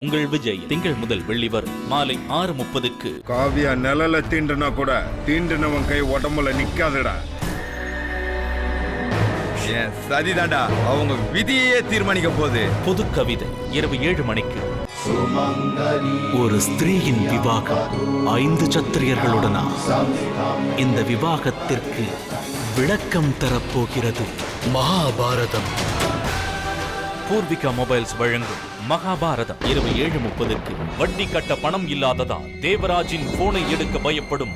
உங்கள் விஜய் திங்கள் முதல் வெள்ளி வரை மாலை 6:30க்கு. காவியா நிழல தீண்டுனா கூட தீண்டினவன் கை உடம்புல நிக்காதுடா. சரிதாண்டா, அவங்க விதியே தீர்மானிக்க போகுது. புது கவிதை இரவு 7 மணிக்கு. ஒரு ஸ்திரீயின் விவாகம் 5 சத்திரியர்களுடனா? இந்த விவாகத்திற்கு விளக்கம் தரப்போகிறது மகாபாரதம். பூர்விகா மொபைல்ஸ் வழங்கும் மகாபாரதம் இரவு 7:30க்கு. வட்டி கட்ட பணம் இல்லாததால் தேவராஜின் போனை எடுக்க பயப்படும்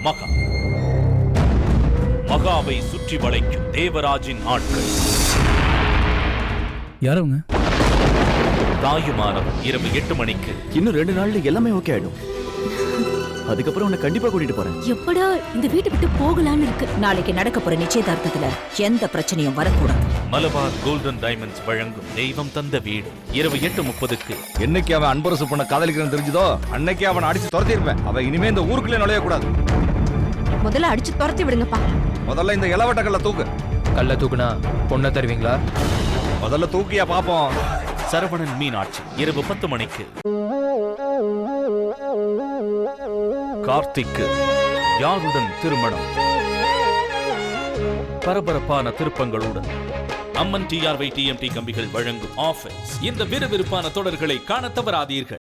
மகாவை சுற்றி வளைக்கும் தேவராஜின் ஆட்கள். யாரவங்க? தாயுமானவன் இரவு 8 மணிக்கு. இன்னும் 2 நாள்ல எல்லாமே ஓகே ஆயிடும். அதுக்கப்புறம் உன்னை கண்டிப்பா கூட்டிட்டு போறேன். எப்படா இந்த வீட்டை விட்டு போகலான்னு இருக்கு. நாளைக்கு நடக்க போற நிச்சயதார்த்தத்துல எந்த பிரச்சனையும் வரக்கூடாது. மலபார் கோல்டன் டைமண்ட்ஸ் வழங்கும் தெய்வம் தந்த வீடு இரவு 8:30க்கு. என்னைக்கு அவன் அன்பரசு பொண்ண காதலிக்கிறேன்னு தெரிஞ்சதோ அன்னைக்கு அவன் அடிச்சு துரத்தி இருப்பேன். அவன் இனிமே இந்த ஊருக்குள்ளே நுழைய கூடாது. முதல்ல அடிச்சு துரத்தி விடுங்கப்பா. முதல்ல இந்த இளவட்ட கல்ல தூக்கு. கல்ல தூக்குனா பொண்ணை தருவீங்களா? முதல்ல தூக்கியா பாப்போம். சரவணன் மீனாட்சி இரவு 10 மணிக்கு. கார்த்திக்கு யாருடன் திருமணம்? பரபரப்பான திருப்பங்களுடன் அம்மன் TRY TMT கம்பிகள் வழங்கும் ஆஃபீஸ். இந்த விறுவிறுப்பான தொடர்களை காண தவறாதீர்கள்.